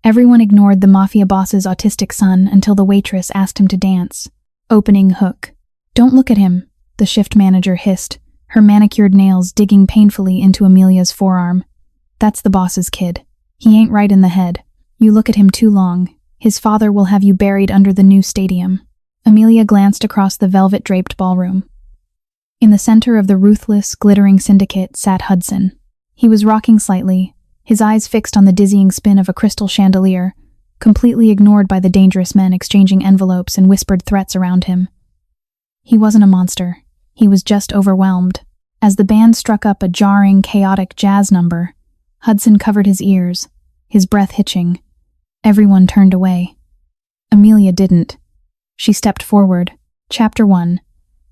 Everyone ignored the Mafia boss's autistic son until the waitress asked him to dance. Opening hook. "Don't look at him," the shift manager hissed, her manicured nails digging painfully into Amelia's forearm. "That's the boss's kid. He ain't right in the head. You look at him too long. His father will have you buried under the new stadium." Amelia glanced across the velvet-draped ballroom. In the center of the ruthless, glittering syndicate sat Hudson. He was rocking slightly, his eyes fixed on the dizzying spin of a crystal chandelier, completely ignored by the dangerous men exchanging envelopes and whispered threats around him. He wasn't a monster. He was just overwhelmed. As the band struck up a jarring, chaotic jazz number, Hudson covered his ears, his breath hitching. Everyone turned away. Amelia didn't. She stepped forward. Chapter 1.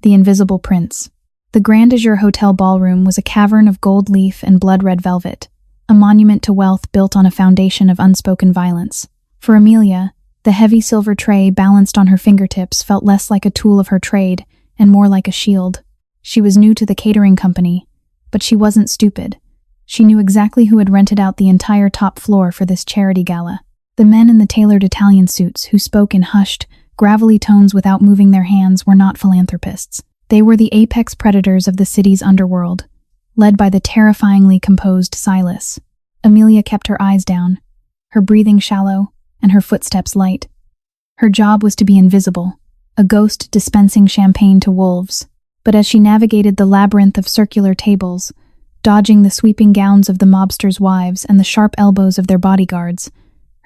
The Invisible Prince. The Grand Azure Hotel ballroom was a cavern of gold leaf and blood-red velvet, a monument to wealth built on a foundation of unspoken violence. For Amelia, the heavy silver tray balanced on her fingertips felt less like a tool of her trade and more like a shield. She was new to the catering company, but she wasn't stupid. She knew exactly who had rented out the entire top floor for this charity gala. The men in the tailored Italian suits who spoke in hushed, gravelly tones without moving their hands were not philanthropists. They were the apex predators of the city's underworld, led by the terrifyingly composed Silas. Amelia kept her eyes down, her breathing shallow and her footsteps light. Her job was to be invisible, a ghost dispensing champagne to wolves. But as she navigated the labyrinth of circular tables, dodging the sweeping gowns of the mobsters' wives and the sharp elbows of their bodyguards,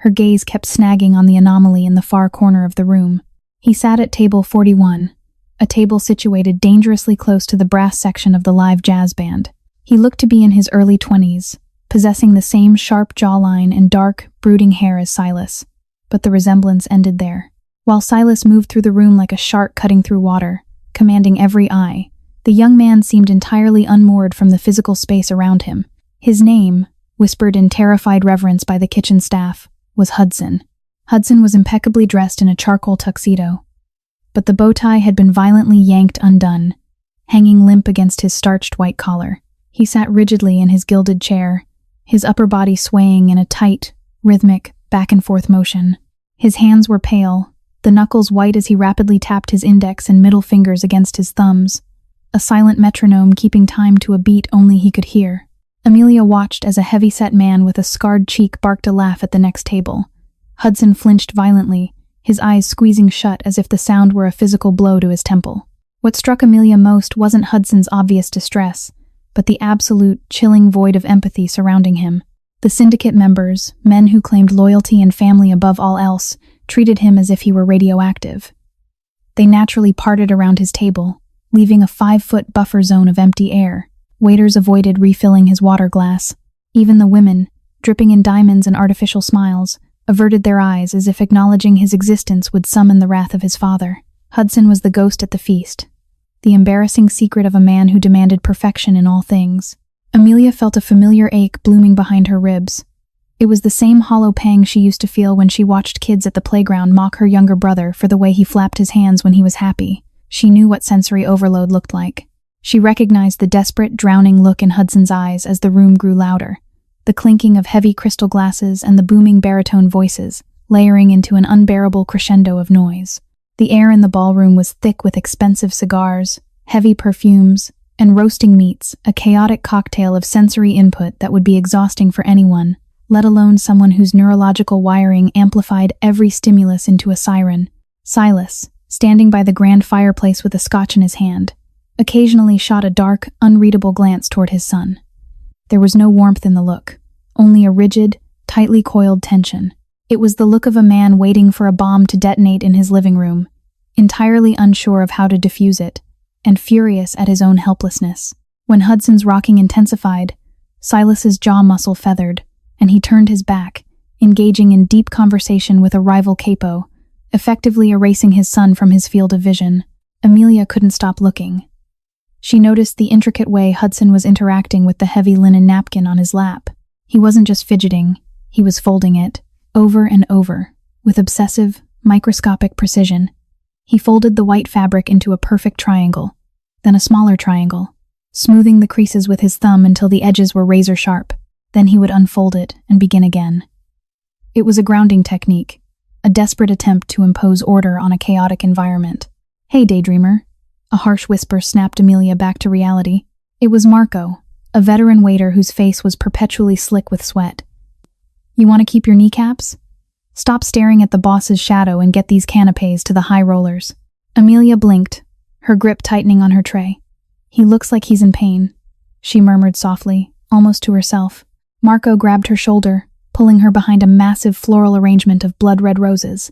her gaze kept snagging on the anomaly in the far corner of the room. He sat at table 41, a table situated dangerously close to the brass section of the live jazz band. He looked to be in his early 20s, possessing the same sharp jawline and dark, brooding hair as Silas. But the resemblance ended there. While Silas moved through the room like a shark cutting through water, commanding every eye, the young man seemed entirely unmoored from the physical space around him. His name, whispered in terrified reverence by the kitchen staff, was Hudson. Hudson was impeccably dressed in a charcoal tuxedo, but the bow tie had been violently yanked undone, hanging limp against his starched white collar. He sat rigidly in his gilded chair, his upper body swaying in a tight, rhythmic, back-and-forth motion. His hands were pale, the knuckles white as he rapidly tapped his index and middle fingers against his thumbs, a silent metronome keeping time to a beat only he could hear. Amelia watched as a heavy-set man with a scarred cheek barked a laugh at the next table. Hudson flinched violently, his eyes squeezing shut as if the sound were a physical blow to his temple. What struck Amelia most wasn't Hudson's obvious distress, but the absolute, chilling void of empathy surrounding him. The syndicate members, men who claimed loyalty and family above all else, treated him as if he were radioactive. They naturally parted around his table, leaving a 5-foot buffer zone of empty air. Waiters avoided refilling his water glass. Even the women, dripping in diamonds and artificial smiles, averted their eyes as if acknowledging his existence would summon the wrath of his father. Hudson was the ghost at the feast, the embarrassing secret of a man who demanded perfection in all things. Amelia felt a familiar ache blooming behind her ribs. It was the same hollow pang she used to feel when she watched kids at the playground mock her younger brother for the way he flapped his hands when he was happy. She knew what sensory overload looked like. She recognized the desperate, drowning look in Hudson's eyes as the room grew louder, the clinking of heavy crystal glasses and the booming baritone voices, layering into an unbearable crescendo of noise. The air in the ballroom was thick with expensive cigars, heavy perfumes, and roasting meats, a chaotic cocktail of sensory input that would be exhausting for anyone, let alone someone whose neurological wiring amplified every stimulus into a siren. Silas, standing by the grand fireplace with a scotch in his hand, occasionally shot a dark, unreadable glance toward his son. There was no warmth in the look, only a rigid, tightly coiled tension. It was the look of a man waiting for a bomb to detonate in his living room, entirely unsure of how to defuse it, and furious at his own helplessness. When Hudson's rocking intensified, Silas's jaw muscle feathered, and he turned his back, engaging in deep conversation with a rival capo, effectively erasing his son from his field of vision. Amelia couldn't stop looking. She noticed the intricate way Hudson was interacting with the heavy linen napkin on his lap. He wasn't just fidgeting, he was folding it, over and over, with obsessive, microscopic precision. He folded the white fabric into a perfect triangle, then a smaller triangle, smoothing the creases with his thumb until the edges were razor sharp. Then he would unfold it and begin again. It was a grounding technique, a desperate attempt to impose order on a chaotic environment. "Hey, daydreamer," a harsh whisper snapped Amelia back to reality. It was Marco, a veteran waiter whose face was perpetually slick with sweat. "You want to keep your kneecaps? Stop staring at the boss's shadow and get these canapes to the high rollers." Amelia blinked, her grip tightening on her tray. "He looks like he's in pain," she murmured softly, almost to herself. Marco grabbed her shoulder, pulling her behind a massive floral arrangement of blood-red roses.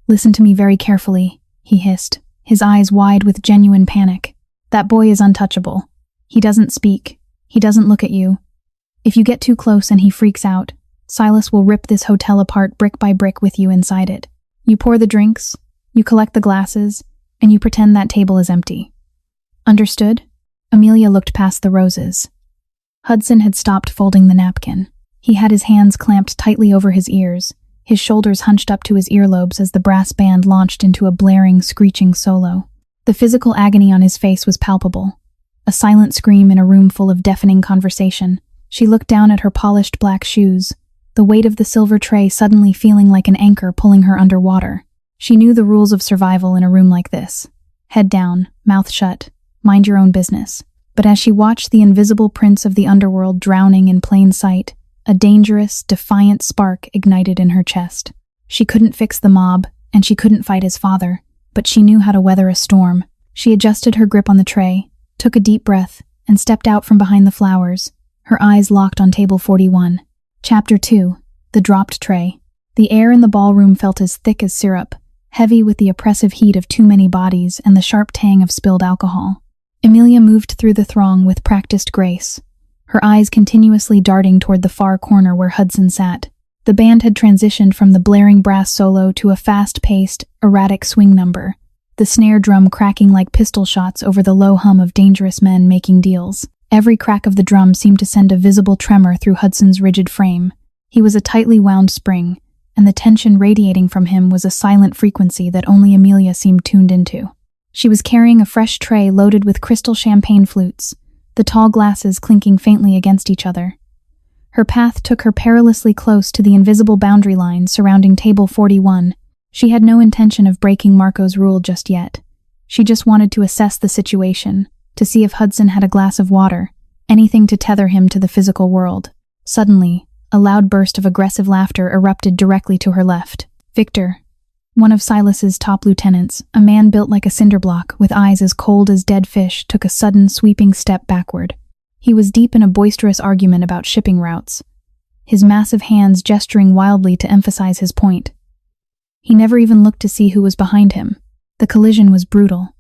"Listen to me very carefully," he hissed, his eyes wide with genuine panic. "That boy is untouchable. He doesn't speak. He doesn't look at you. If you get too close and he freaks out, Silas will rip this hotel apart brick by brick with you inside it. You pour the drinks, you collect the glasses, and you pretend that table is empty. Understood?" Amelia looked past the roses. Hudson had stopped folding the napkin. He had his hands clamped tightly over his ears, his shoulders hunched up to his earlobes as the brass band launched into a blaring, screeching solo. The physical agony on his face was palpable. A silent scream in a room full of deafening conversation. She looked down at her polished black shoes, the weight of the silver tray suddenly feeling like an anchor pulling her underwater. She knew the rules of survival in a room like this. Head down, mouth shut, mind your own business. But as she watched the invisible prince of the underworld drowning in plain sight, a dangerous, defiant spark ignited in her chest. She couldn't fix the mob, and she couldn't fight his father, but she knew how to weather a storm. She adjusted her grip on the tray, took a deep breath, and stepped out from behind the flowers, her eyes locked on table 41. Chapter 2. The Dropped Tray. The air in the ballroom felt as thick as syrup, heavy with the oppressive heat of too many bodies and the sharp tang of spilled alcohol. Amelia moved through the throng with practiced grace, her eyes continuously darting toward the far corner where Hudson sat. The band had transitioned from the blaring brass solo to a fast-paced, erratic swing number, the snare drum cracking like pistol shots over the low hum of dangerous men making deals. Every crack of the drum seemed to send a visible tremor through Hudson's rigid frame. He was a tightly wound spring, and the tension radiating from him was a silent frequency that only Amelia seemed tuned into. She was carrying a fresh tray loaded with crystal champagne flutes, the tall glasses clinking faintly against each other. Her path took her perilously close to the invisible boundary line surrounding table 41. She had no intention of breaking Marco's rule just yet. She just wanted to assess the situation, to see if Hudson had a glass of water, anything to tether him to the physical world. Suddenly, a loud burst of aggressive laughter erupted directly to her left. Victor, one of Silas's top lieutenants, a man built like a cinder block with eyes as cold as dead fish, took a sudden, sweeping step backward. He was deep in a boisterous argument about shipping routes, his massive hands gesturing wildly to emphasize his point. He never even looked to see who was behind him. The collision was brutal.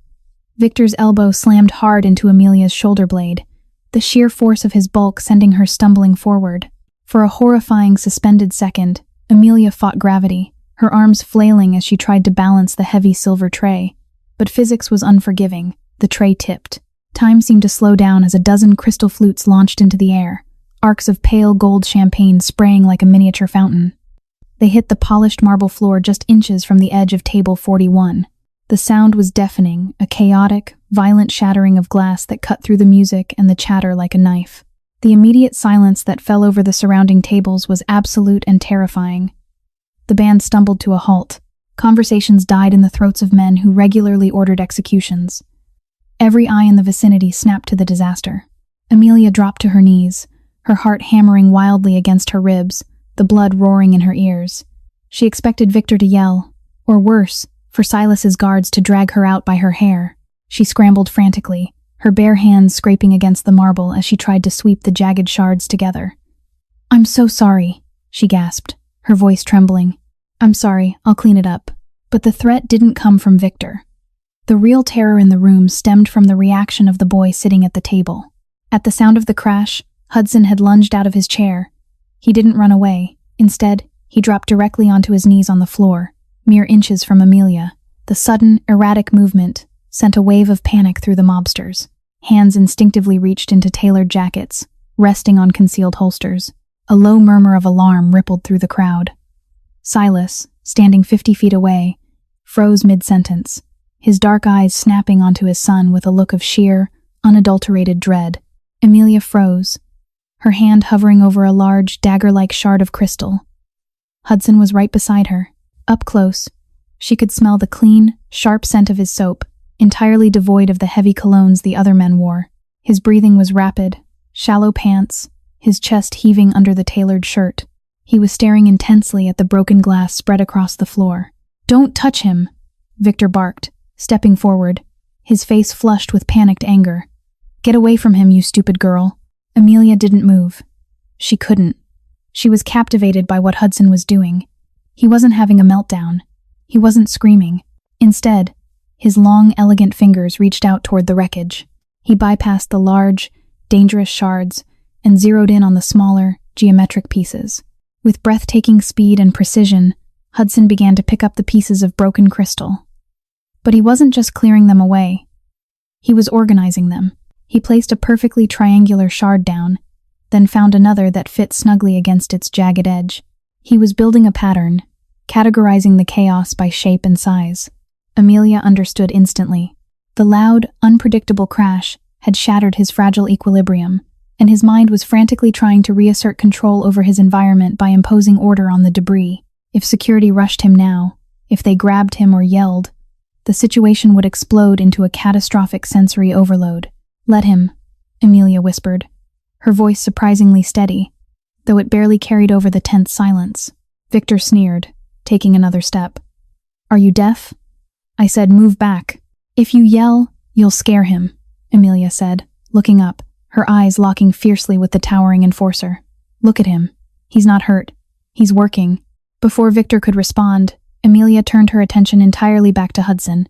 Victor's elbow slammed hard into Amelia's shoulder blade, the sheer force of his bulk sending her stumbling forward. For a horrifying suspended second, Amelia fought gravity, her arms flailing as she tried to balance the heavy silver tray. But physics was unforgiving. The tray tipped. Time seemed to slow down as a dozen crystal flutes launched into the air, arcs of pale gold champagne spraying like a miniature fountain. They hit the polished marble floor just inches from the edge of table 41. The sound was deafening, a chaotic, violent shattering of glass that cut through the music and the chatter like a knife. The immediate silence that fell over the surrounding tables was absolute and terrifying. The band stumbled to a halt. Conversations died in the throats of men who regularly ordered executions. Every eye in the vicinity snapped to the disaster. Amelia dropped to her knees, her heart hammering wildly against her ribs, the blood roaring in her ears. She expected Victor to yell, or worse, for Silas's guards to drag her out by her hair. She scrambled frantically, her bare hands scraping against the marble as she tried to sweep the jagged shards together. "I'm so sorry," she gasped, her voice trembling. "I'm sorry, I'll clean it up." But the threat didn't come from Victor. The real terror in the room stemmed from the reaction of the boy sitting at the table. At the sound of the crash, Hudson had lunged out of his chair. He didn't run away. Instead, he dropped directly onto his knees on the floor, mere inches from Amelia. The sudden, erratic movement sent a wave of panic through the mobsters. Hands instinctively reached into tailored jackets, resting on concealed holsters. A low murmur of alarm rippled through the crowd. Silas, standing 50 feet away, froze mid-sentence, his dark eyes snapping onto his son with a look of sheer, unadulterated dread. Amelia froze, her hand hovering over a large, dagger-like shard of crystal. Hudson was right beside her. Up close, she could smell the clean, sharp scent of his soap, entirely devoid of the heavy colognes the other men wore. His breathing was rapid, shallow pants, his chest heaving under the tailored shirt. He was staring intensely at the broken glass spread across the floor. "Don't touch him," Victor barked, stepping forward, his face flushed with panicked anger. "Get away from him, you stupid girl." Amelia didn't move. She couldn't. She was captivated by what Hudson was doing. He wasn't having a meltdown. He wasn't screaming. Instead, his long, elegant fingers reached out toward the wreckage. He bypassed the large, dangerous shards and zeroed in on the smaller, geometric pieces. With breathtaking speed and precision, Hudson began to pick up the pieces of broken crystal. But he wasn't just clearing them away. He was organizing them. He placed a perfectly triangular shard down, then found another that fit snugly against its jagged edge. He was building a pattern, categorizing the chaos by shape and size. Amelia understood instantly. The loud, unpredictable crash had shattered his fragile equilibrium, and his mind was frantically trying to reassert control over his environment by imposing order on the debris. If security rushed him now, if they grabbed him or yelled, the situation would explode into a catastrophic sensory overload. "Let him," Amelia whispered, her voice surprisingly steady, though it barely carried over the tense silence. Victor sneered, taking another step. "Are you deaf?" I said, "Move back." "If you yell, you'll scare him," Amelia said, looking up, her eyes locking fiercely with the towering enforcer. "Look at him. He's not hurt. He's working." Before Victor could respond, Amelia turned her attention entirely back to Hudson.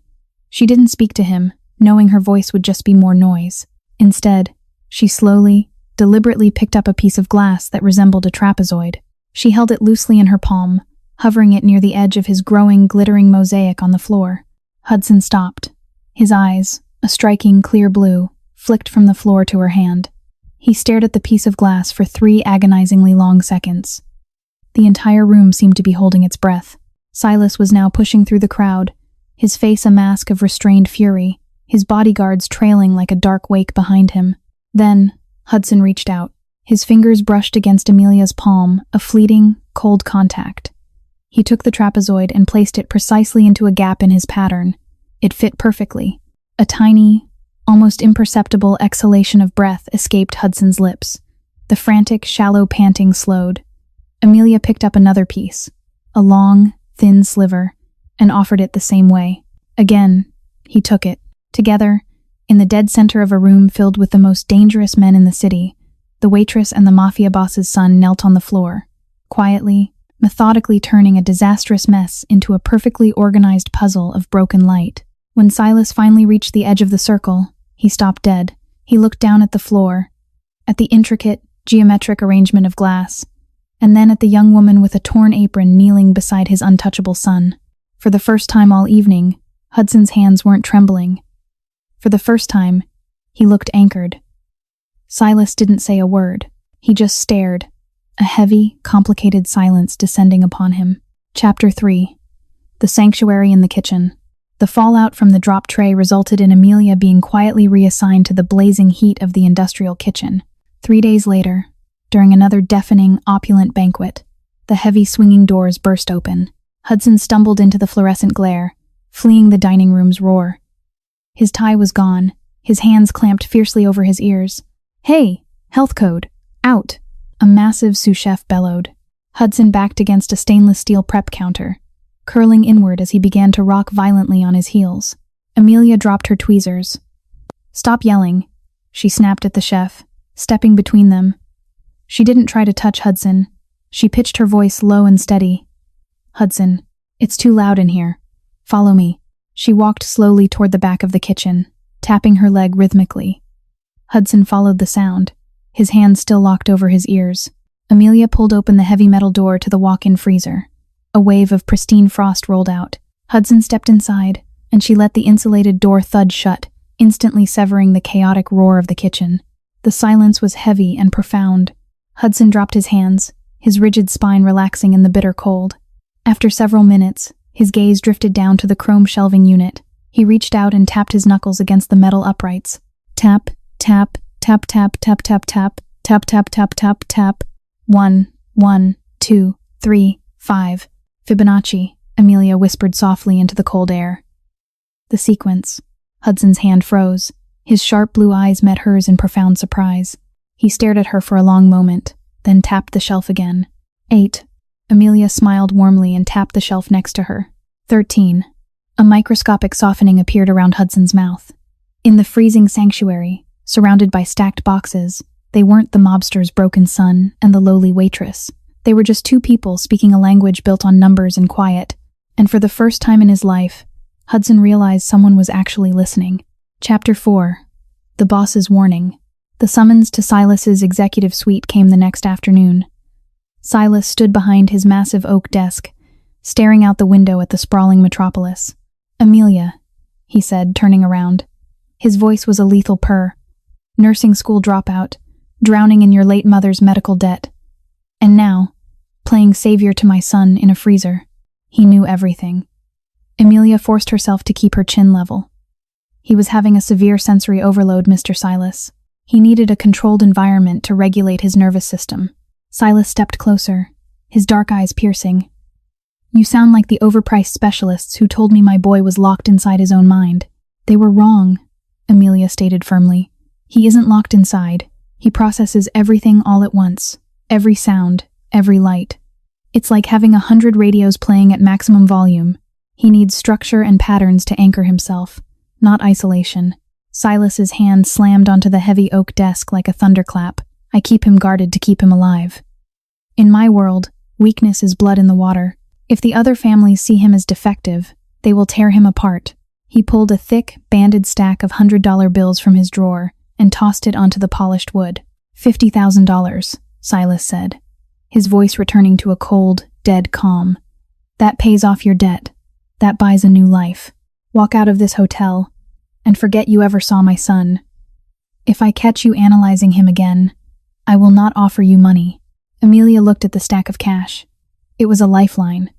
She didn't speak to him, knowing her voice would just be more noise. Instead, she slowly, deliberately picked up a piece of glass that resembled a trapezoid. She held it loosely in her palm, hovering it near the edge of his growing, glittering mosaic on the floor. Hudson stopped. His eyes, a striking clear blue, flicked from the floor to her hand. He stared at the piece of glass for 3 agonizingly long seconds. The entire room seemed to be holding its breath. Silas was now pushing through the crowd, his face a mask of restrained fury, his bodyguards trailing like a dark wake behind him. Then, Hudson reached out. His fingers brushed against Amelia's palm, a fleeting, cold contact. He took the trapezoid and placed it precisely into a gap in his pattern. It fit perfectly. A tiny, almost imperceptible exhalation of breath escaped Hudson's lips. The frantic, shallow panting slowed. Amelia picked up another piece, a long, thin sliver, and offered it the same way. Again, he took it. Together, in the dead center of a room filled with the most dangerous men in the city, the waitress and the Mafia boss's son knelt on the floor, quietly, methodically turning a disastrous mess into a perfectly organized puzzle of broken light. When Silas finally reached the edge of the circle, he stopped dead. He looked down at the floor, at the intricate, geometric arrangement of glass, and then at the young woman with a torn apron kneeling beside his untouchable son. For the first time all evening, Hudson's hands weren't trembling. For the first time, he looked anchored. Silas didn't say a word. He just stared, a heavy, complicated silence descending upon him. Chapter 3. The Sanctuary in the Kitchen. The fallout from the drop tray resulted in Amelia being quietly reassigned to the blazing heat of the industrial kitchen. 3 days later, during another deafening, opulent banquet, the heavy swinging doors burst open. Hudson stumbled into the fluorescent glare, fleeing the dining room's roar. His tie was gone, his hands clamped fiercely over his ears. "Hey, health code, out!" a massive sous chef bellowed. Hudson backed against a stainless steel prep counter, curling inward as he began to rock violently on his heels. Amelia dropped her tweezers. "Stop yelling," she snapped at the chef, stepping between them. She didn't try to touch Hudson. She pitched her voice low and steady. "Hudson, it's too loud in here. Follow me." She walked slowly toward the back of the kitchen, tapping her leg rhythmically. Hudson followed the sound, his hands still locked over his ears. Amelia pulled open the heavy metal door to the walk-in freezer. A wave of pristine frost rolled out. Hudson stepped inside, and she let the insulated door thud shut, instantly severing the chaotic roar of the kitchen. The silence was heavy and profound. Hudson dropped his hands, his rigid spine relaxing in the bitter cold. After several minutes, his gaze drifted down to the chrome shelving unit. He reached out and tapped his knuckles against the metal uprights. Tap, tap, tap, tap, tap, tap, tap, tap, tap, tap, tap, tap. 1, 1, 2, 3, 5. Fibonacci, Amelia whispered softly into the cold air. The sequence. Hudson's hand froze. His sharp blue eyes met hers in profound surprise. He stared at her for a long moment, then tapped the shelf again. 8. Amelia smiled warmly and tapped the shelf next to her. 13. A microscopic softening appeared around Hudson's mouth. In the freezing sanctuary, surrounded by stacked boxes, they weren't the mobster's broken son and the lowly waitress. They were just two people speaking a language built on numbers and quiet. And for the first time in his life, Hudson realized someone was actually listening. Chapter 4. The Boss's Warning. The summons to Silas's executive suite came the next afternoon. Silas stood behind his massive oak desk, staring out the window at the sprawling metropolis. "Amelia," he said, turning around. His voice was a lethal purr. "Nursing school dropout, drowning in your late mother's medical debt. And now, playing savior to my son in a freezer." He knew everything. Amelia forced herself to keep her chin level. He was having a severe sensory overload, Mr. Silas. He needed a controlled environment to regulate his nervous system. Silas stepped closer, his dark eyes piercing. "You sound like the overpriced specialists who told me my boy was locked inside his own mind." "They were wrong," Amelia stated firmly. "He isn't locked inside. He processes everything all at once. Every sound, every light. It's like having 100 radios playing at maximum volume. He needs structure and patterns to anchor himself, not isolation." Silas's hand slammed onto the heavy oak desk like a thunderclap. "I keep him guarded to keep him alive. In my world, weakness is blood in the water. If the other families see him as defective, they will tear him apart." He pulled a thick, banded stack of $100 bills from his drawer and tossed it onto the polished wood. $50,000, Silas said, his voice returning to a cold, dead calm. "That pays off your debt. That buys a new life. Walk out of this hotel and forget you ever saw my son. If I catch you analyzing him again, I will not offer you money." Amelia looked at the stack of cash. It was a lifeline.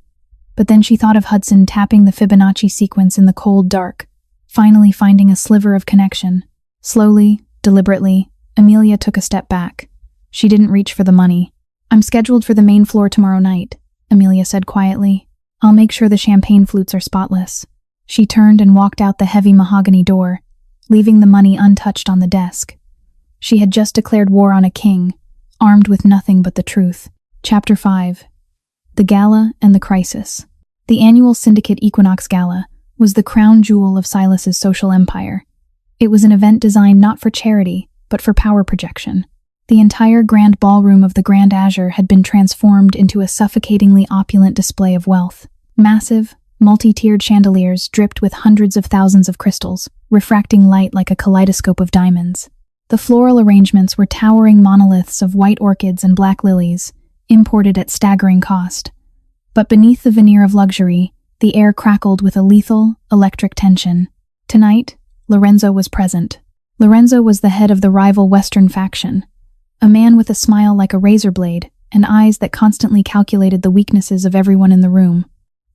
But then she thought of Hudson tapping the Fibonacci sequence in the cold dark, finally finding a sliver of connection. Slowly, deliberately, Amelia took a step back. She didn't reach for the money. "I'm scheduled for the main floor tomorrow night," Amelia said quietly. "I'll make sure the champagne flutes are spotless." She turned and walked out the heavy mahogany door, leaving the money untouched on the desk. She had just declared war on a king, armed with nothing but the truth. Chapter 5. The Gala and the Crisis. The annual Syndicate Equinox Gala was the crown jewel of Silas's social empire. It was an event designed not for charity, but for power projection. The entire grand ballroom of the Grand Azure had been transformed into a suffocatingly opulent display of wealth. Massive, multi-tiered chandeliers dripped with hundreds of thousands of crystals, refracting light like a kaleidoscope of diamonds. The floral arrangements were towering monoliths of white orchids and black lilies, imported at staggering cost. But beneath the veneer of luxury, the air crackled with a lethal, electric tension. Tonight, Lorenzo was present. Lorenzo was the head of the rival Western faction, a man with a smile like a razor blade and eyes that constantly calculated the weaknesses of everyone in the room.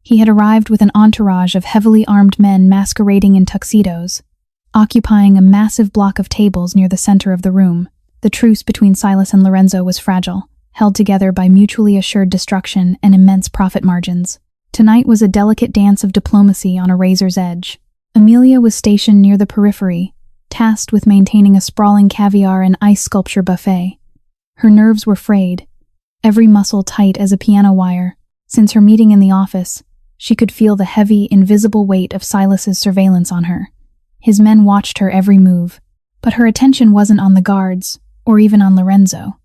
He had arrived with an entourage of heavily armed men masquerading in tuxedos, occupying a massive block of tables near the center of the room. The truce between Silas and Lorenzo was fragile, held together by mutually assured destruction and immense profit margins. Tonight was a delicate dance of diplomacy on a razor's edge. Amelia was stationed near the periphery, tasked with maintaining a sprawling caviar and ice sculpture buffet. Her nerves were frayed, every muscle tight as a piano wire. Since her meeting in the office, she could feel the heavy, invisible weight of Silas's surveillance on her. His men watched her every move, but her attention wasn't on the guards, or even on Lorenzo.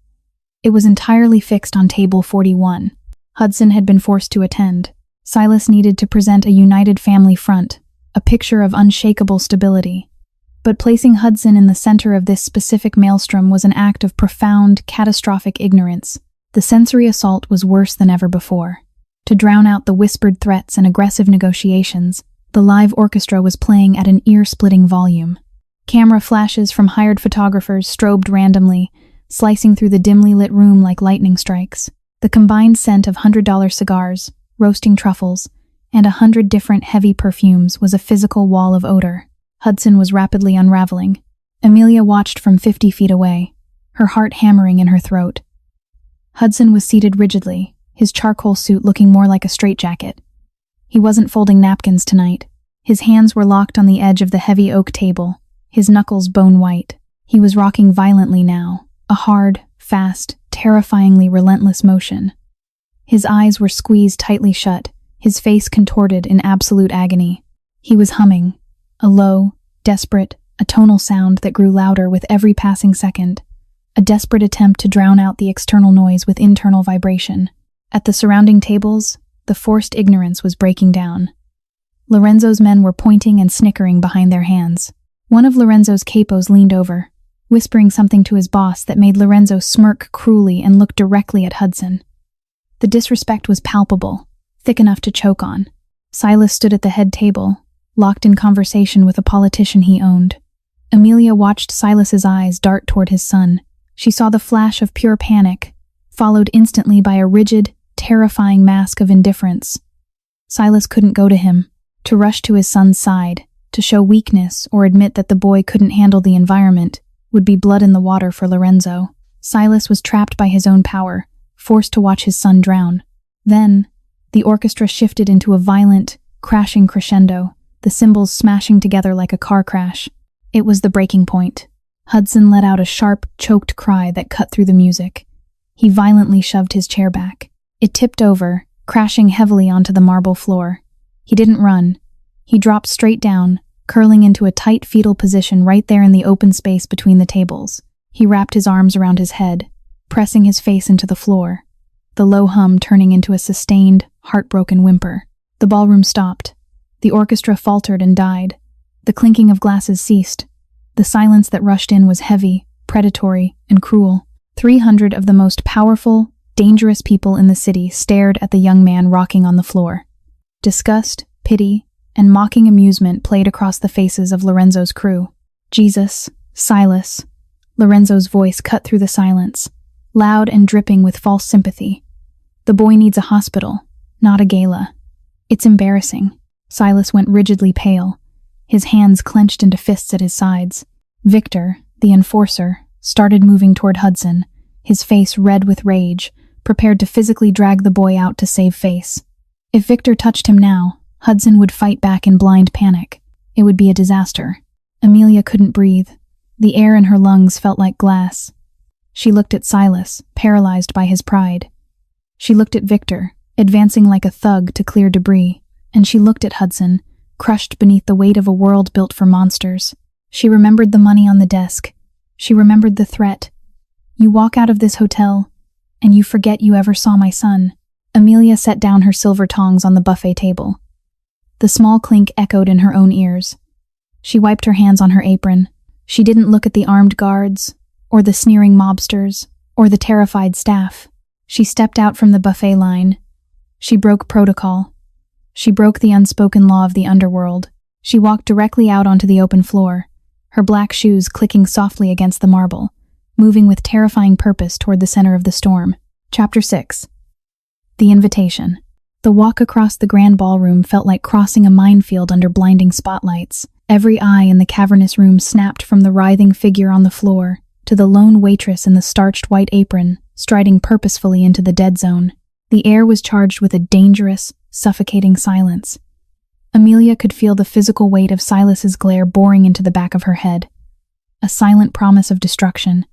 It was entirely fixed on table 41. Hudson had been forced to attend. Silas needed to present a united family front, a picture of unshakable stability. But placing Hudson in the center of this specific maelstrom was an act of profound, catastrophic ignorance. The sensory assault was worse than ever before. To drown out the whispered threats and aggressive negotiations, the live orchestra was playing at an ear-splitting volume. Camera flashes from hired photographers strobed randomly, slicing through the dimly lit room like lightning strikes. The combined scent of $100 cigars, roasting truffles, and 100 different heavy perfumes was a physical wall of odor. Hudson was rapidly unraveling. Amelia watched from 50 feet away, her heart hammering in her throat. Hudson was seated rigidly, his charcoal suit looking more like a straitjacket. He wasn't folding napkins tonight. His hands were locked on the edge of the heavy oak table, his knuckles bone white. He was rocking violently now, a hard, fast, terrifyingly relentless motion. His eyes were squeezed tightly shut, his face contorted in absolute agony. He was humming, a low, desperate, atonal sound that grew louder with every passing second, a desperate attempt to drown out the external noise with internal vibration. At the surrounding tables, the forced ignorance was breaking down. Lorenzo's men were pointing and snickering behind their hands. One of Lorenzo's capos leaned over, whispering something to his boss that made Lorenzo smirk cruelly and look directly at Hudson. The disrespect was palpable, thick enough to choke on. Silas stood at the head table, locked in conversation with a politician he owned. Amelia watched Silas's eyes dart toward his son. She saw the flash of pure panic, followed instantly by a rigid, terrifying mask of indifference. Silas couldn't go to him, to rush to his son's side, to show weakness or admit that the boy couldn't handle the environment, would be blood in the water for Lorenzo. Silas was trapped by his own power, forced to watch his son drown. Then, the orchestra shifted into a violent, crashing crescendo, the cymbals smashing together like a car crash. It was the breaking point. Hudson let out a sharp, choked cry that cut through the music. He violently shoved his chair back. It tipped over, crashing heavily onto the marble floor. He didn't run. He dropped straight down, curling into a tight fetal position right there in the open space between the tables. He wrapped his arms around his head, pressing his face into the floor, the low hum turning into a sustained, heartbroken whimper. The ballroom stopped. The orchestra faltered and died. The clinking of glasses ceased. The silence that rushed in was heavy, predatory, and cruel. 300 of the most powerful, dangerous people in the city stared at the young man rocking on the floor. Disgust, pity, and mocking amusement played across the faces of Lorenzo's crew. Jesus, Silas. Lorenzo's voice cut through the silence, loud and dripping with false sympathy. The boy needs a hospital, not a gala. It's embarrassing. Silas went rigidly pale, his hands clenched into fists at his sides. Victor, the enforcer, started moving toward Hudson, his face red with rage, prepared to physically drag the boy out to save face. If Victor touched him now, Hudson would fight back in blind panic. It would be a disaster. Amelia couldn't breathe. The air in her lungs felt like glass. She looked at Silas, paralyzed by his pride. She looked at Victor, advancing like a thug to clear debris. And she looked at Hudson, crushed beneath the weight of a world built for monsters. She remembered the money on the desk. She remembered the threat. You walk out of this hotel, and you forget you ever saw my son. Amelia set down her silver tongs on the buffet table. The small clink echoed in her own ears. She wiped her hands on her apron. She didn't look at the armed guards, or the sneering mobsters, or the terrified staff. She stepped out from the buffet line. She broke protocol. She broke the unspoken law of the underworld. She walked directly out onto the open floor, her black shoes clicking softly against the marble, moving with terrifying purpose toward the center of the storm. Chapter 6. The Invitation. The walk across the grand ballroom felt like crossing a minefield under blinding spotlights. Every eye in the cavernous room snapped from the writhing figure on the floor to the lone waitress in the starched white apron, striding purposefully into the dead zone. The air was charged with a dangerous, suffocating silence. Amelia could feel the physical weight of Silas's glare boring into the back of her head. A silent promise of destruction.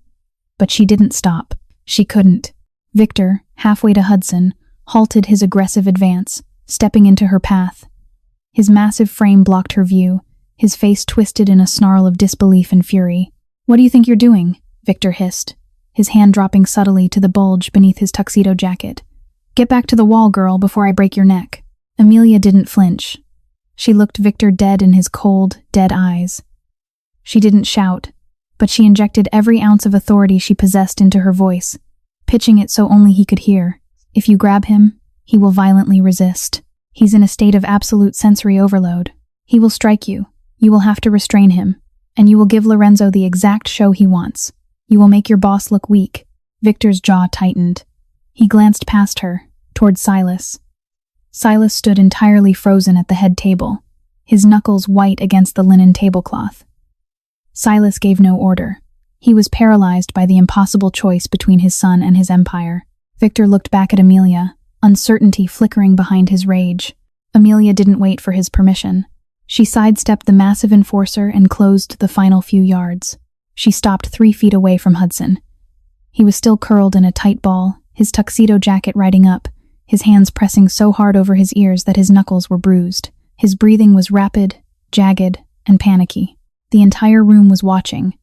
But she didn't stop. She couldn't. Victor, halfway to Hudson, halted his aggressive advance, stepping into her path. His massive frame blocked her view, his face twisted in a snarl of disbelief and fury. "What do you think you're doing?" Victor hissed, his hand dropping subtly to the bulge beneath his tuxedo jacket. "Get back to the wall, girl, before I break your neck." Amelia didn't flinch. She looked Victor dead in his cold, dead eyes. She didn't shout, but she injected every ounce of authority she possessed into her voice, pitching it so only he could hear. "If you grab him, he will violently resist. He's in a state of absolute sensory overload. He will strike you. You will have to restrain him, and you will give Lorenzo the exact show he wants. You will make your boss look weak." Victor's jaw tightened. He glanced past her, toward Silas. Silas stood entirely frozen at the head table, his knuckles white against the linen tablecloth. Silas gave no order. He was paralyzed by the impossible choice between his son and his empire. Victor looked back at Amelia, uncertainty flickering behind his rage. Amelia didn't wait for his permission. She sidestepped the massive enforcer and closed the final few yards. She stopped 3 feet away from Hudson. He was still curled in a tight ball, his tuxedo jacket riding up, his hands pressing so hard over his ears that his knuckles were bruised. His breathing was rapid, jagged, and panicky. The entire room was watching,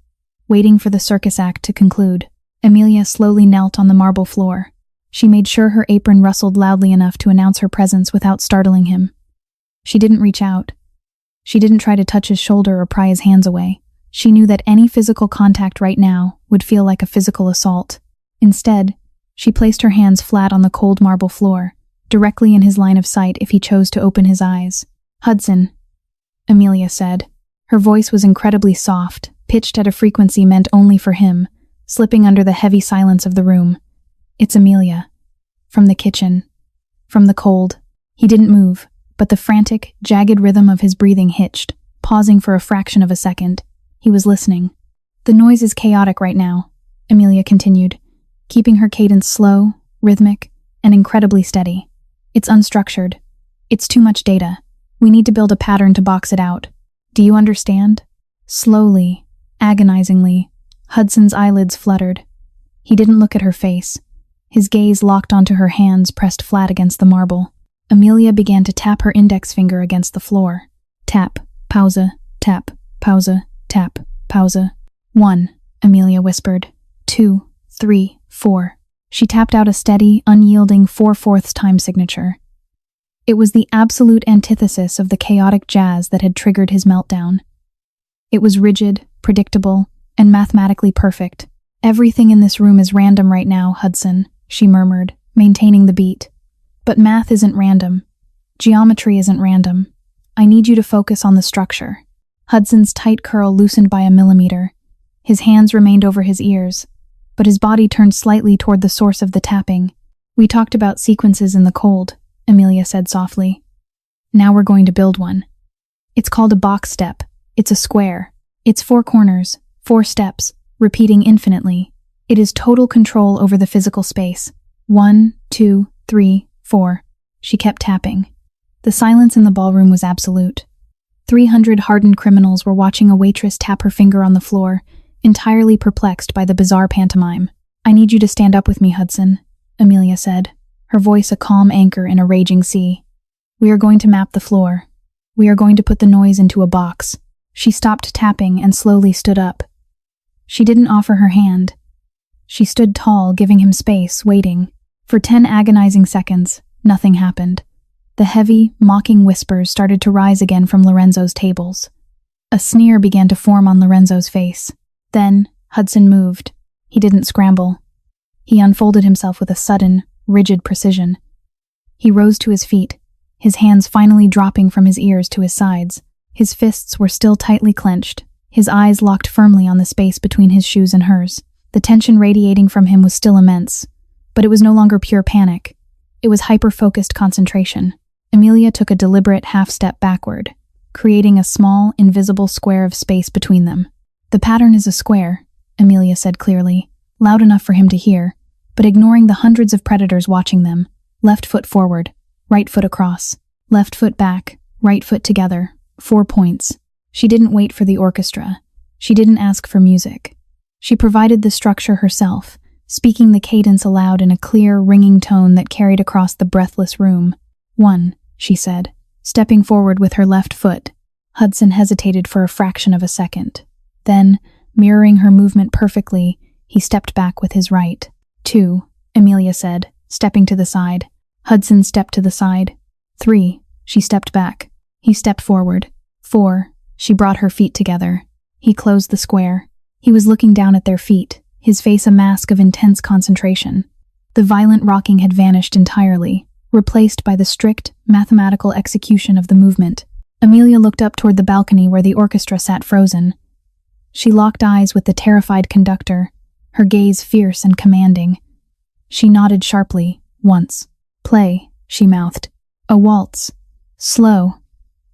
waiting for the circus act to conclude. Amelia slowly knelt on the marble floor. She made sure her apron rustled loudly enough to announce her presence without startling him. She didn't reach out. She didn't try to touch his shoulder or pry his hands away. She knew that any physical contact right now would feel like a physical assault. Instead, she placed her hands flat on the cold marble floor, directly in his line of sight if he chose to open his eyes. "Hudson," Amelia said. Her voice was incredibly soft, pitched at a frequency meant only for him, slipping under the heavy silence of the room. "It's Amelia." From the kitchen. From the cold. He didn't move, but the frantic, jagged rhythm of his breathing hitched, pausing for a fraction of a second. He was listening. "The noise is chaotic right now," Amelia continued, keeping her cadence slow, rhythmic, and incredibly steady. "It's unstructured. It's too much data. We need to build a pattern to box it out. Do you understand?" Slowly, agonizingly, Hudson's eyelids fluttered. He didn't look at her face. His gaze locked onto her hands pressed flat against the marble. Amelia began to tap her index finger against the floor. Tap, pausa, tap, pausa, tap, pausa. 1, Amelia whispered. 2, 3, 4. She tapped out a steady, unyielding 4/4 time signature. It was the absolute antithesis of the chaotic jazz that had triggered his meltdown. It was rigid, predictable, and mathematically perfect. "Everything in this room is random right now, Hudson," she murmured, maintaining the beat. "But math isn't random. Geometry isn't random. I need you to focus on the structure." Hudson's tight curl loosened by a millimeter. His hands remained over his ears, but his body turned slightly toward the source of the tapping. "We talked about sequences in the cold," Amelia said softly. "Now we're going to build one. It's called a box step. It's a square. It's 4 corners, 4 steps, repeating infinitely. It is total control over the physical space. 1, 2, 3, 4. She kept tapping. The silence in the ballroom was absolute. 300 hardened criminals were watching a waitress tap her finger on the floor, entirely perplexed by the bizarre pantomime. "I need you to stand up with me, Hudson," Amelia said, her voice a calm anchor in a raging sea. "We are going to map the floor. We are going to put the noise into a box." She stopped tapping and slowly stood up. She didn't offer her hand. She stood tall, giving him space, waiting. For 10 agonizing seconds, nothing happened. The heavy, mocking whispers started to rise again from Lorenzo's tables. A sneer began to form on Lorenzo's face. Then, Hudson moved. He didn't scramble. He unfolded himself with a sudden, rigid precision. He rose to his feet, his hands finally dropping from his ears to his sides. His fists were still tightly clenched, his eyes locked firmly on the space between his shoes and hers. The tension radiating from him was still immense, but it was no longer pure panic. It was hyper-focused concentration. Amelia took a deliberate half-step backward, creating a small, invisible square of space between them. "The pattern is a square," Amelia said clearly, loud enough for him to hear, but ignoring the hundreds of predators watching them. Left foot forward, right foot across, left foot back, right foot together, 4 points. She didn't wait for the orchestra. She didn't ask for music. She provided the structure herself, speaking the cadence aloud in a clear, ringing tone that carried across the breathless room. 1, she said, stepping forward with her left foot. Hudson hesitated for a fraction of a second. Then, mirroring her movement perfectly, he stepped back with his right. 2, Amelia said, stepping to the side. Hudson stepped to the side. 3, she stepped back. He stepped forward. 4, she brought her feet together. He closed the square. He was looking down at their feet, his face a mask of intense concentration. The violent rocking had vanished entirely, replaced by the strict, mathematical execution of the movement. Amelia looked up toward the balcony where the orchestra sat frozen. She locked eyes with the terrified conductor, her gaze fierce and commanding. She nodded sharply, once. "Play," she mouthed. "A waltz. Slow.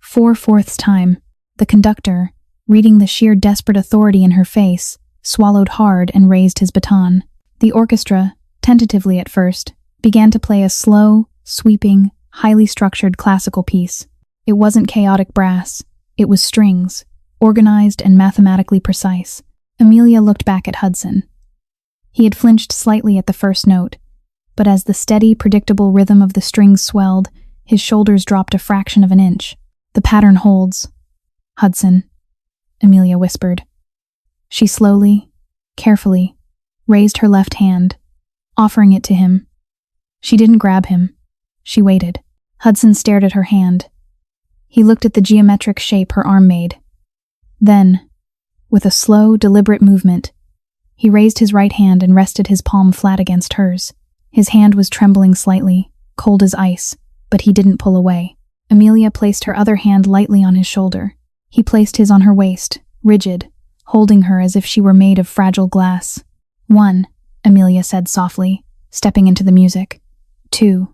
4/4 time." The conductor, reading the sheer desperate authority in her face, swallowed hard and raised his baton. The orchestra, tentatively at first, began to play a slow, sweeping, highly structured classical piece. It wasn't chaotic brass. It was strings, organized and mathematically precise. Amelia looked back at Hudson. He had flinched slightly at the first note, but as the steady, predictable rhythm of the strings swelled, his shoulders dropped a fraction of an inch. "The pattern holds." "Hudson," Amelia whispered. She slowly, carefully, raised her left hand, offering it to him. She didn't grab him. She waited. Hudson stared at her hand. He looked at the geometric shape her arm made. Then, with a slow, deliberate movement, he raised his right hand and rested his palm flat against hers. His hand was trembling slightly, cold as ice, but he didn't pull away. Amelia placed her other hand lightly on his shoulder. He placed his on her waist, rigid, holding her as if she were made of fragile glass. "1," Amelia said softly, stepping into the music. "2,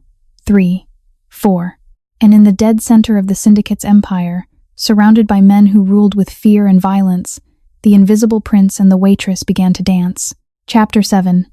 3, 4. And in the dead center of the syndicate's empire, surrounded by men who ruled with fear and violence, the invisible prince and the waitress began to dance. Chapter 7.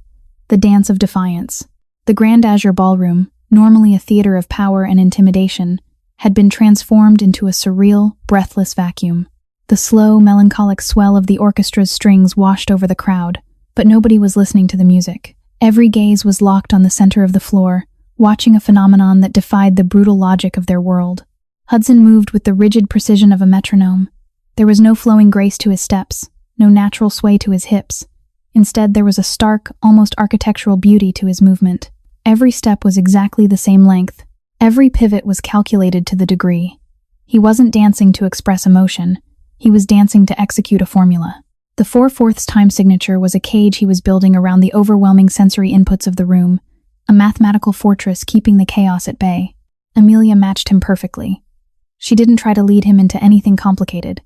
The Dance of Defiance. The Grand Azure Ballroom, normally a theater of power and intimidation, had been transformed into a surreal, breathless vacuum. The slow, melancholic swell of the orchestra's strings washed over the crowd, but nobody was listening to the music. Every gaze was locked on the center of the floor, watching a phenomenon that defied the brutal logic of their world. Hudson moved with the rigid precision of a metronome. There was no flowing grace to his steps, no natural sway to his hips. Instead, there was a stark, almost architectural beauty to his movement. Every step was exactly the same length. Every pivot was calculated to the degree. He wasn't dancing to express emotion. He was dancing to execute a formula. The 4/4 time signature was a cage he was building around the overwhelming sensory inputs of the room, a mathematical fortress keeping the chaos at bay. Amelia matched him perfectly. She didn't try to lead him into anything complicated.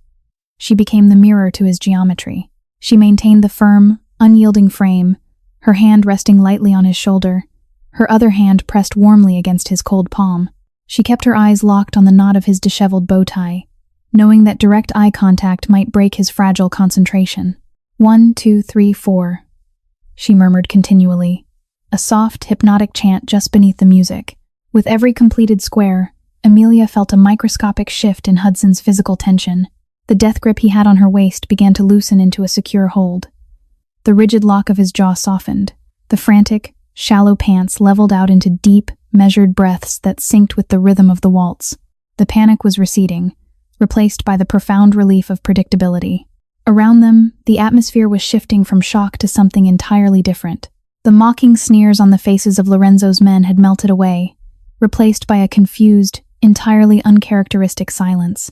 She became the mirror to his geometry. She maintained the firm, unyielding frame, her hand resting lightly on his shoulder, her other hand pressed warmly against his cold palm. She kept her eyes locked on the knot of his disheveled bow tie, knowing that direct eye contact might break his fragile concentration. 1, 2, 3, 4, she murmured continually, a soft, hypnotic chant just beneath the music. With every completed square, Amelia felt a microscopic shift in Hudson's physical tension. The death grip he had on her waist began to loosen into a secure hold. The rigid lock of his jaw softened. The frantic, shallow pants leveled out into deep, measured breaths that synced with the rhythm of the waltz. The panic was receding, replaced by the profound relief of predictability. Around them, the atmosphere was shifting from shock to something entirely different. The mocking sneers on the faces of Lorenzo's men had melted away, replaced by a confused, entirely uncharacteristic silence.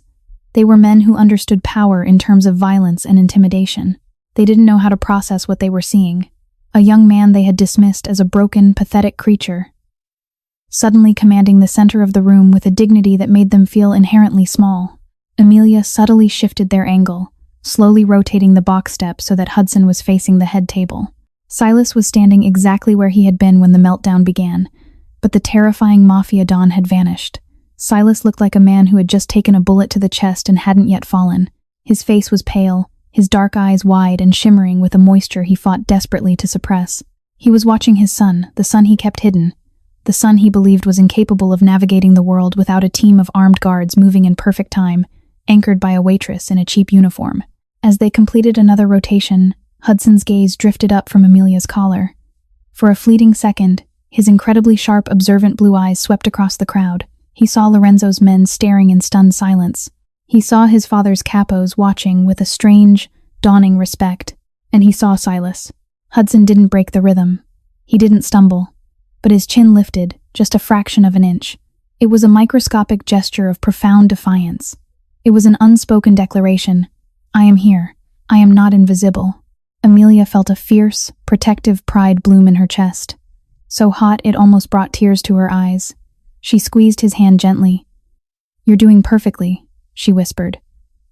They were men who understood power in terms of violence and intimidation. They didn't know how to process what they were seeing. A young man they had dismissed as a broken, pathetic creature, suddenly commanding the center of the room with a dignity that made them feel inherently small. Amelia subtly shifted their angle, slowly rotating the box step so that Hudson was facing the head table. Silas was standing exactly where he had been when the meltdown began, but the terrifying Mafia Don had vanished. Silas looked like a man who had just taken a bullet to the chest and hadn't yet fallen. His face was pale, his dark eyes wide and shimmering with a moisture he fought desperately to suppress. He was watching his son, the son he kept hidden, the son he believed was incapable of navigating the world without a team of armed guards moving in perfect time, anchored by a waitress in a cheap uniform. As they completed another rotation, Hudson's gaze drifted up from Amelia's collar. For a fleeting second, his incredibly sharp, observant blue eyes swept across the crowd. He saw Lorenzo's men staring in stunned silence. He saw his father's capos watching with a strange, dawning respect. And he saw Silas. Hudson didn't break the rhythm. He didn't stumble. But his chin lifted, just a fraction of an inch. It was a microscopic gesture of profound defiance. It was an unspoken declaration. I am here. I am not invisible. Amelia felt a fierce, protective pride bloom in her chest. So hot it almost brought tears to her eyes. She squeezed his hand gently. You're doing perfectly, she whispered.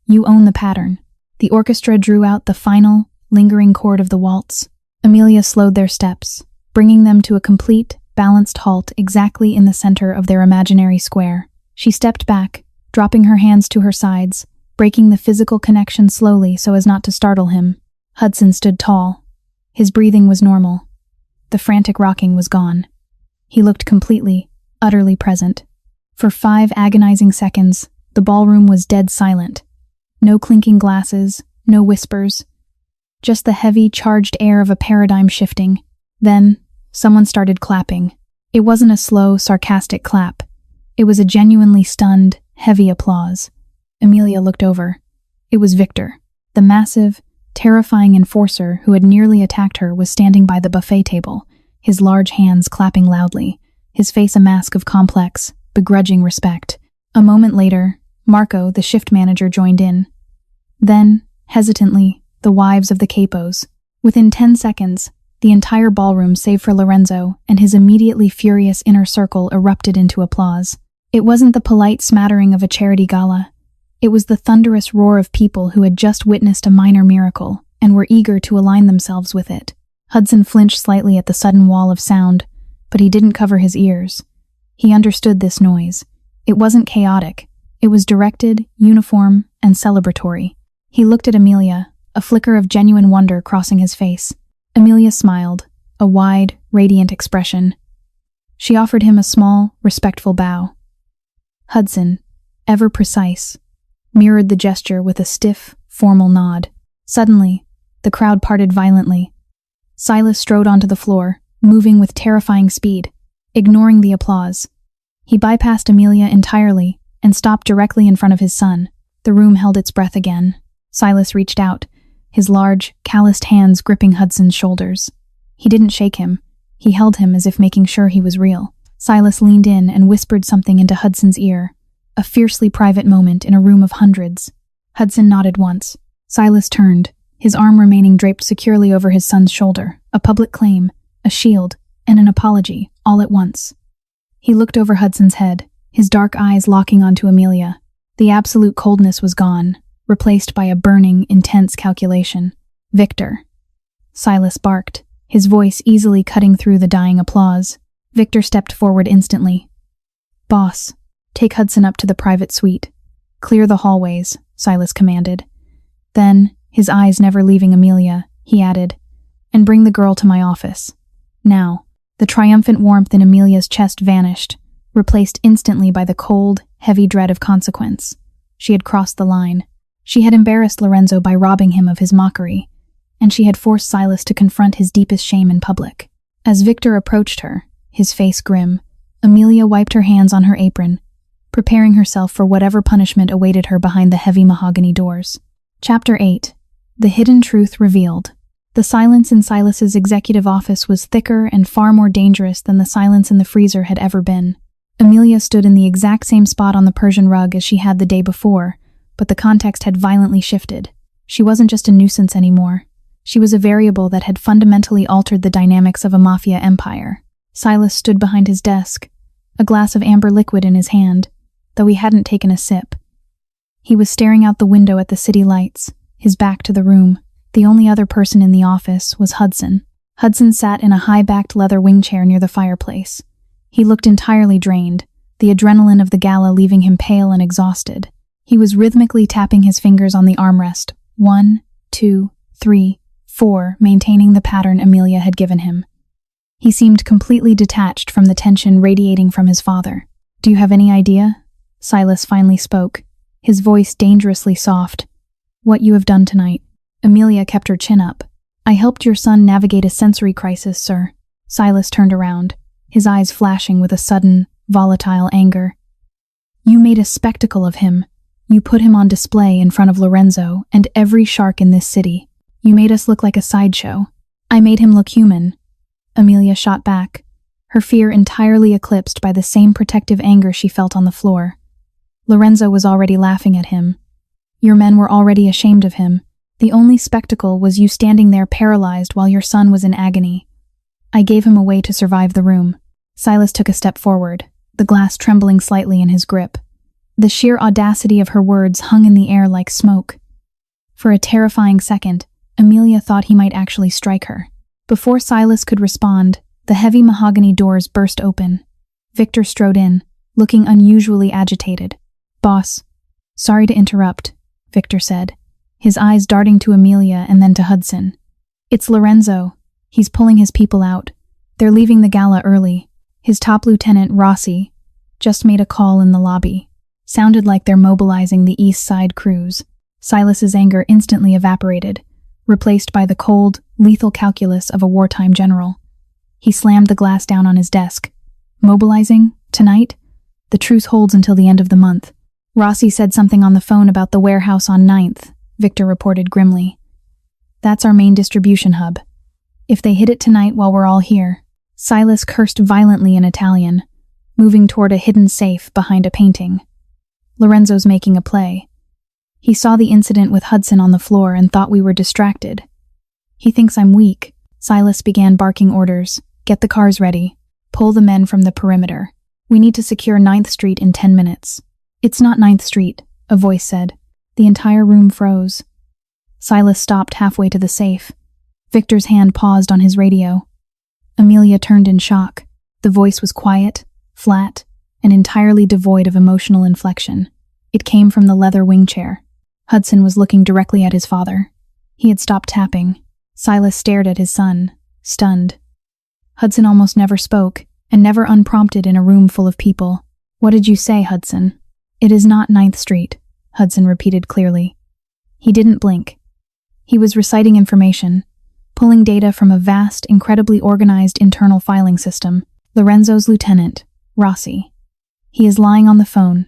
You own the pattern. The orchestra drew out the final, lingering chord of the waltz. Amelia slowed their steps, bringing them to a complete, balanced halt exactly in the center of their imaginary square. She stepped back, dropping her hands to her sides, breaking the physical connection slowly so as not to startle him. Hudson stood tall. His breathing was normal. The frantic rocking was gone. He looked completely, utterly present. For 5 agonizing seconds, the ballroom was dead silent. No clinking glasses, no whispers. Just the heavy, charged air of a paradigm shifting. Then, someone started clapping. It wasn't a slow, sarcastic clap. It was a genuinely stunned, heavy applause. Amelia looked over. It was Victor. The massive, terrifying enforcer who had nearly attacked her was standing by the buffet table, his large hands clapping loudly, his face a mask of complex, begrudging respect. A moment later, Marco, the shift manager, joined in. Then, hesitantly, the wives of the capos. Within 10 seconds, the entire ballroom, save for Lorenzo and his immediately furious inner circle, erupted into applause. It wasn't the polite smattering of a charity gala. It was the thunderous roar of people who had just witnessed a minor miracle and were eager to align themselves with it. Hudson flinched slightly at the sudden wall of sound, but he didn't cover his ears. He understood this noise. It wasn't chaotic. It was directed, uniform, and celebratory. He looked at Amelia, a flicker of genuine wonder crossing his face. Amelia smiled, a wide, radiant expression. She offered him a small, respectful bow. Hudson, ever precise, mirrored the gesture with a stiff, formal nod. Suddenly, the crowd parted violently. Silas strode onto the floor, moving with terrifying speed, ignoring the applause. He bypassed Amelia entirely and stopped directly in front of his son. The room held its breath again. Silas reached out, his large, calloused hands gripping Hudson's shoulders. He didn't shake him. He held him as if making sure he was real. Silas leaned in and whispered something into Hudson's ear, a fiercely private moment in a room of hundreds. Hudson nodded once. Silas turned, his arm remaining draped securely over his son's shoulder, a public claim, a shield, and an apology, all at once. He looked over Hudson's head, his dark eyes locking onto Amelia. The absolute coldness was gone, replaced by a burning, intense calculation. Victor. Silas barked, his voice easily cutting through the dying applause. Victor stepped forward instantly. Boss, take Hudson up to the private suite. Clear the hallways, Silas commanded. Then, his eyes never leaving Amelia, he added, and bring the girl to my office. Now. The triumphant warmth in Amelia's chest vanished, replaced instantly by the cold, heavy dread of consequence. She had crossed the line. She had embarrassed Lorenzo by robbing him of his mockery, and she had forced Silas to confront his deepest shame in public. As Victor approached her, his face grim, Amelia wiped her hands on her apron, preparing herself for whatever punishment awaited her behind the heavy mahogany doors. Chapter 8. The Hidden Truth Revealed. The silence in Silas's executive office was thicker and far more dangerous than the silence in the freezer had ever been. Amelia stood in the exact same spot on the Persian rug as she had the day before, but the context had violently shifted. She wasn't just a nuisance anymore. She was a variable that had fundamentally altered the dynamics of a mafia empire. Silas stood behind his desk, a glass of amber liquid in his hand, though he hadn't taken a sip. He was staring out the window at the city lights, his back to the room. The only other person in the office was Hudson. Hudson sat in a high-backed leather wing chair near the fireplace. He looked entirely drained, the adrenaline of the gala leaving him pale and exhausted. He was rhythmically tapping his fingers on the armrest, 1, 2, 3, 4, maintaining the pattern Amelia had given him. He seemed completely detached from the tension radiating from his father. "Do you have any idea?" Silas finally spoke, his voice dangerously soft. "What you have done tonight?" Amelia kept her chin up. "I helped your son navigate a sensory crisis, sir." Silas turned around, his eyes flashing with a sudden, volatile anger. "You made a spectacle of him. You put him on display in front of Lorenzo and every shark in this city. You made us look like a sideshow. I made him look human." Amelia shot back, her fear entirely eclipsed by the same protective anger she felt on the floor. Lorenzo was already laughing at him. Your men were already ashamed of him. The only spectacle was you standing there paralyzed while your son was in agony. I gave him a way to survive the room. Silas took a step forward, the glass trembling slightly in his grip. The sheer audacity of her words hung in the air like smoke. For a terrifying second, Amelia thought he might actually strike her. Before Silas could respond, the heavy mahogany doors burst open. Victor strode in, looking unusually agitated. "Boss, sorry to interrupt," Victor said, his eyes darting to Amelia and then to Hudson. "It's Lorenzo. He's pulling his people out. They're leaving the gala early. His top lieutenant, Rossi, Just made a call in the lobby. Sounded like they're mobilizing the East Side crews. Silas's anger instantly evaporated, replaced by the cold, lethal calculus of a wartime general. He slammed the glass down on his desk. Mobilizing? Tonight? The truce holds until the end of the month. Rossi said something on the phone about the warehouse on 9th, Victor reported grimly. That's our main distribution hub. If they hit it tonight while we're all here. Silas cursed violently in Italian, moving toward a hidden safe behind a painting. Lorenzo's making a play. He saw the incident with Hudson on the floor and thought we were distracted. He thinks I'm weak. Silas began barking orders. Get the cars ready. Pull the men from the perimeter. We need to secure 9th Street in 10 minutes. It's not 9th Street, a voice said. The entire room froze. Silas stopped halfway to the safe. Victor's hand paused on his radio. Amelia turned in shock. The voice was quiet, flat, and entirely devoid of emotional inflection. It came from the leather wing chair. Hudson was looking directly at his father. He had stopped tapping. Silas stared at his son, stunned. Hudson almost never spoke, and never unprompted in a room full of people. What did you say, Hudson? It is not 9th Street, Hudson repeated clearly. He didn't blink. He was reciting information, pulling data from a vast, incredibly organized internal filing system. Lorenzo's lieutenant, Rossi. He is lying on the phone.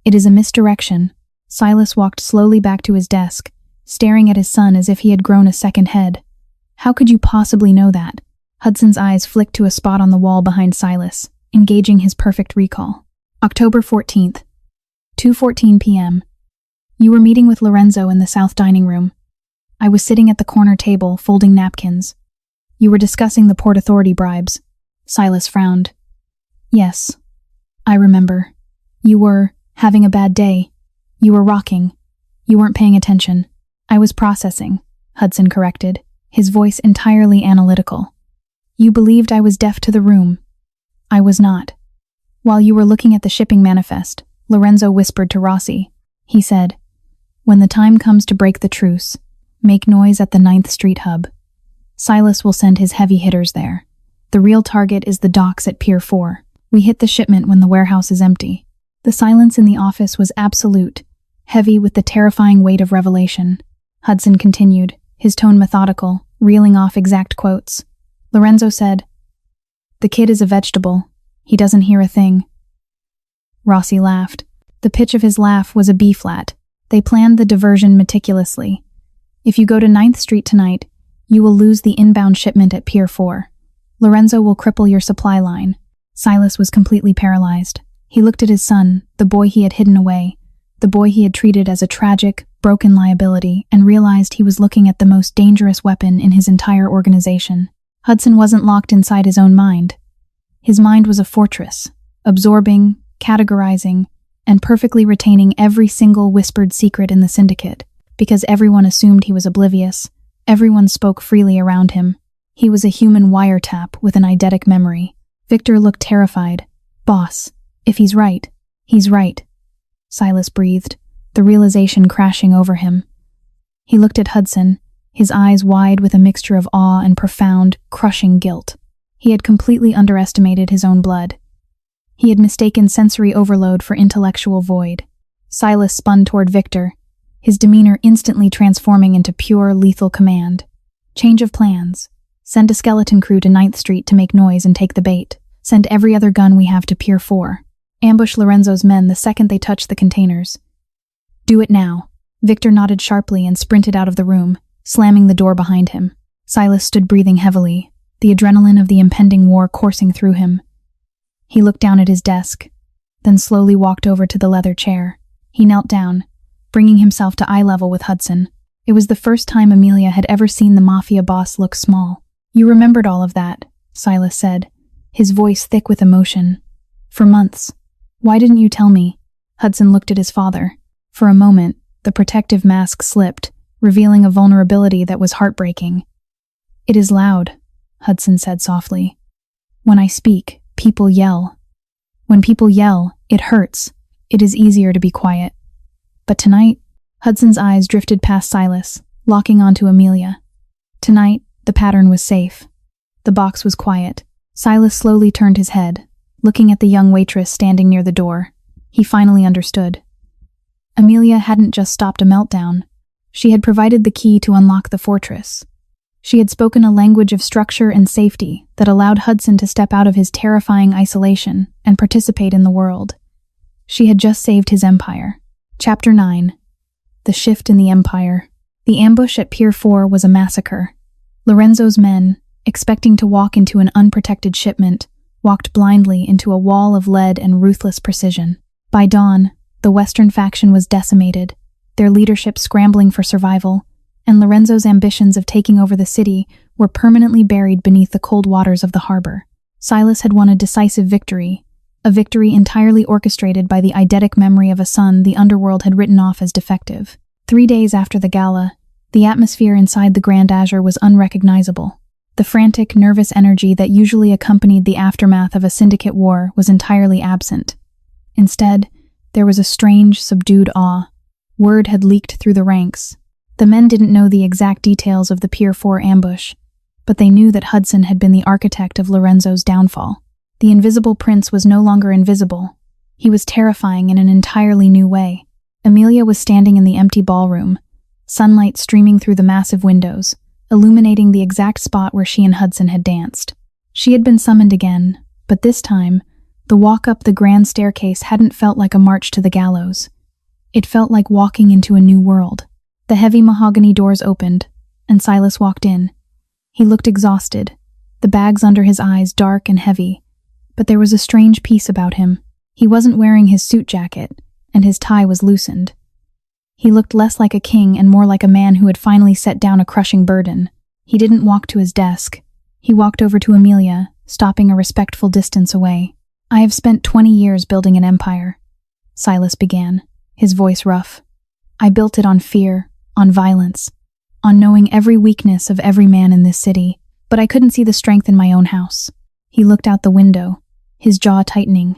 It is a misdirection. Silas walked slowly back to his desk, staring at his son as if he had grown a second head. How could you possibly know that? Hudson's eyes flicked to a spot on the wall behind Silas, engaging his perfect recall. October 14th, 2:14 p.m. You were meeting with Lorenzo in the south dining room. I was sitting at the corner table, folding napkins. You were discussing the Port Authority bribes. Silas frowned. Yes, I remember. You were having a bad day. You were rocking. You weren't paying attention. I was processing, Hudson corrected, his voice entirely analytical. You believed I was deaf to the room. I was not. While you were looking at the shipping manifest, Lorenzo whispered to Rossi. He said, when the time comes to break the truce, make noise at the 9th Street hub. Silas will send his heavy hitters there. The real target is the docks at Pier 4. We hit the shipment when the warehouse is empty. The silence in the office was absolute, heavy with the terrifying weight of revelation. Hudson continued, his tone methodical, reeling off exact quotes. Lorenzo said, the kid is a vegetable. He doesn't hear a thing. Rossi laughed. The pitch of his laugh was a B-flat. They planned the diversion meticulously. If you go to 9th Street tonight, you will lose the inbound shipment at Pier 4. Lorenzo will cripple your supply line. Silas was completely paralyzed. He looked at his son, the boy he had hidden away, the boy he had treated as a tragic, broken liability, and realized he was looking at the most dangerous weapon in his entire organization. Hudson wasn't locked inside his own mind. His mind was a fortress, absorbing, categorizing, and perfectly retaining every single whispered secret in the syndicate. Because everyone assumed he was oblivious, everyone spoke freely around him. He was a human wiretap with an eidetic memory. Victor looked terrified. Boss, if he's right, he's right. Silas breathed, the realization crashing over him. He looked at Hudson, his eyes wide with a mixture of awe and profound, crushing guilt. He had completely underestimated his own blood. He had mistaken sensory overload for intellectual void. Silas spun toward Victor, his demeanor instantly transforming into pure, lethal command. Change of plans. Send a skeleton crew to 9th Street to make noise and take the bait. Send every other gun we have to Pier 4. Ambush Lorenzo's men the second they touch the containers. Do it now. Victor nodded sharply and sprinted out of the room, slamming the door behind him. Silas stood breathing heavily, the adrenaline of the impending war coursing through him. He looked down at his desk, then slowly walked over to the leather chair. He knelt down, bringing himself to eye level with Hudson. It was the first time Amelia had ever seen the Mafia boss look small. You remembered all of that, Silas said, his voice thick with emotion. For months. Why didn't you tell me? Hudson looked at his father. For a moment, the protective mask slipped, revealing a vulnerability that was heartbreaking. It is loud, Hudson said softly. When I speak, people yell. When people yell, it hurts. It is easier to be quiet. But tonight, Hudson's eyes drifted past Silas, locking onto Amelia. Tonight, the pattern was safe. The box was quiet. Silas slowly turned his head, looking at the young waitress standing near the door. He finally understood. Amelia hadn't just stopped a meltdown. She had provided the key to unlock the fortress. She had spoken a language of structure and safety that allowed Hudson to step out of his terrifying isolation and participate in the world. She had just saved his empire. Chapter 9. The Shift in the Empire. The ambush at Pier 4 was a massacre. Lorenzo's men, expecting to walk into an unprotected shipment, walked blindly into a wall of lead and ruthless precision. By dawn, the Western faction was decimated, their leadership scrambling for survival, and Lorenzo's ambitions of taking over the city were permanently buried beneath the cold waters of the harbor. Silas had won a decisive victory, a victory entirely orchestrated by the eidetic memory of a son the underworld had written off as defective. 3 days after the gala, the atmosphere inside the Grand Azure was unrecognizable. The frantic, nervous energy that usually accompanied the aftermath of a syndicate war was entirely absent. Instead, there was a strange, subdued awe. Word had leaked through the ranks. The men didn't know the exact details of the Pier 4 ambush, but they knew that Hudson had been the architect of Lorenzo's downfall. The invisible prince was no longer invisible. He was terrifying in an entirely new way. Amelia was standing in the empty ballroom, sunlight streaming through the massive windows, illuminating the exact spot where she and Hudson had danced. She had been summoned again, but this time, the walk up the grand staircase hadn't felt like a march to the gallows. It felt like walking into a new world. The heavy mahogany doors opened, and Silas walked in. He looked exhausted, the bags under his eyes dark and heavy, but there was a strange peace about him. He wasn't wearing his suit jacket, and his tie was loosened. He looked less like a king and more like a man who had finally set down a crushing burden. He didn't walk to his desk. He walked over to Amelia, stopping a respectful distance away. "I have spent 20 years building an empire," Silas began, his voice rough. "I built it on fear, on violence, on knowing every weakness of every man in this city, but I couldn't see the strength in my own house." He looked out the window, his jaw tightening.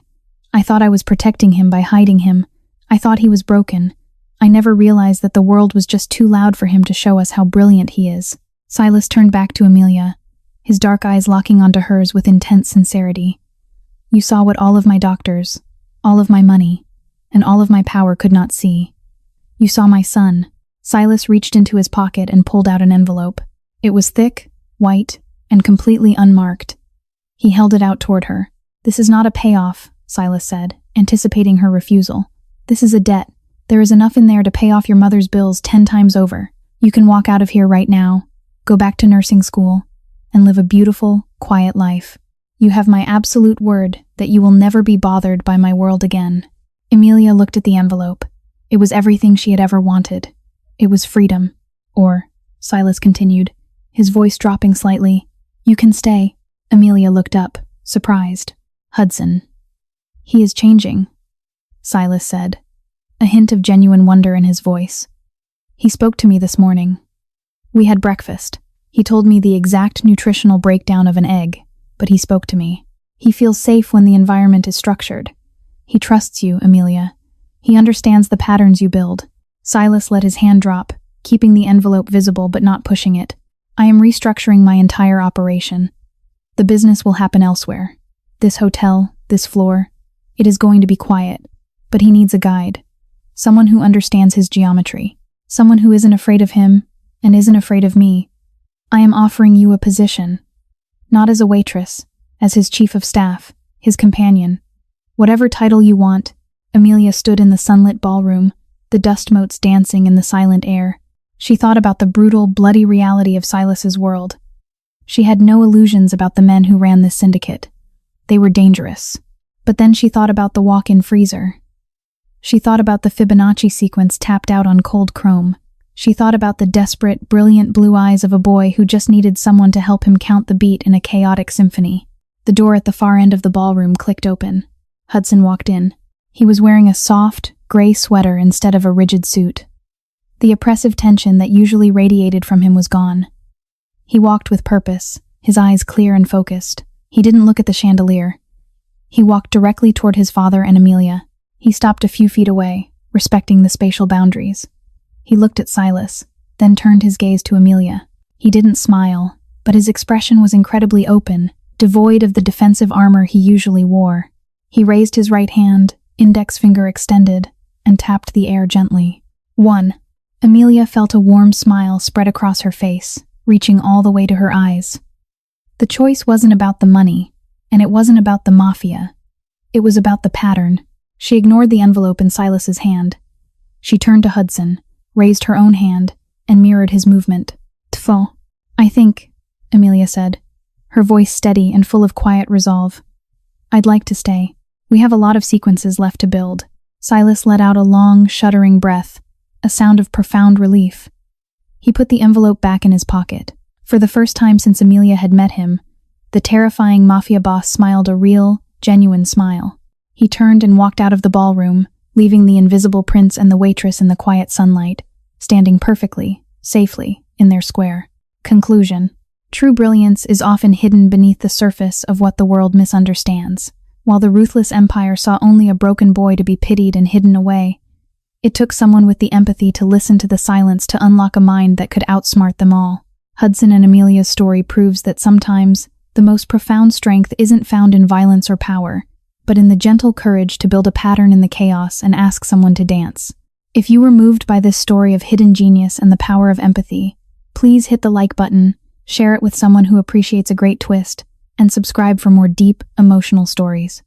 "I thought I was protecting him by hiding him. I thought he was broken. I never realized that the world was just too loud for him to show us how brilliant he is." Silas turned back to Amelia, his dark eyes locking onto hers with intense sincerity. "You saw what all of my doctors, all of my money, and all of my power could not see. You saw my son." Silas reached into his pocket and pulled out an envelope. It was thick, white, and completely unmarked. He held it out toward her. "This is not a payoff," Silas said, anticipating her refusal. "This is a debt. There is enough in there to pay off your mother's bills 10 times over. You can walk out of here right now, go back to nursing school, and live a beautiful, quiet life. You have my absolute word that you will never be bothered by my world again." Amelia looked at the envelope. It was everything she had ever wanted. It was freedom. "Or," Silas continued, his voice dropping slightly, "you can stay." Amelia looked up, surprised. "Hudson." "He is changing," Silas said, a hint of genuine wonder in his voice. "He spoke to me this morning. We had breakfast. He told me the exact nutritional breakdown of an egg, but he spoke to me. He feels safe when the environment is structured. He trusts you, Amelia. He understands the patterns you build." Silas let his hand drop, keeping the envelope visible but not pushing it. "I am restructuring my entire operation. The business will happen elsewhere. This hotel, this floor. It is going to be quiet, but he needs a guide. Someone who understands his geometry. Someone who isn't afraid of him and isn't afraid of me. I am offering you a position. Not as a waitress, as his chief of staff, his companion. Whatever title you want." Amelia stood in the sunlit ballroom, the dust motes dancing in the silent air. She thought about the brutal, bloody reality of Silas's world. She had no illusions about the men who ran this syndicate. They were dangerous. But then she thought about the walk-in freezer. She thought about the Fibonacci sequence tapped out on cold chrome. She thought about the desperate, brilliant blue eyes of a boy who just needed someone to help him count the beat in a chaotic symphony. The door at the far end of the ballroom clicked open. Hudson walked in. He was wearing a soft, gray sweater instead of a rigid suit. The oppressive tension that usually radiated from him was gone. He walked with purpose, his eyes clear and focused. He didn't look at the chandelier. He walked directly toward his father and Amelia. He stopped a few feet away, respecting the spatial boundaries. He looked at Silas, then turned his gaze to Amelia. He didn't smile, but his expression was incredibly open, devoid of the defensive armor he usually wore. He raised his right hand, index finger extended, and tapped the air gently. 1. Amelia felt a warm smile spread across her face, reaching all the way to her eyes. The choice wasn't about the money, and it wasn't about the Mafia. It was about the pattern. She ignored the envelope in Silas's hand. She turned to Hudson, raised her own hand, and mirrored his movement. Tfo. I think, Amelia said, her voice steady and full of quiet resolve. I'd like to stay. We have a lot of sequences left to build. Silas let out a long, shuddering breath, a sound of profound relief. He put the envelope back in his pocket. For the first time since Amelia had met him, the terrifying Mafia boss smiled a real, genuine smile. He turned and walked out of the ballroom, leaving the invisible prince and the waitress in the quiet sunlight, standing perfectly, safely, in their square. Conclusion. True brilliance is often hidden beneath the surface of what the world misunderstands. While the ruthless empire saw only a broken boy to be pitied and hidden away, it took someone with the empathy to listen to the silence to unlock a mind that could outsmart them all. Hudson and Amelia's story proves that sometimes the most profound strength isn't found in violence or power, but in the gentle courage to build a pattern in the chaos and ask someone to dance. If you were moved by this story of hidden genius and the power of empathy, please hit the like button, share it with someone who appreciates a great twist, and subscribe for more deep, emotional stories.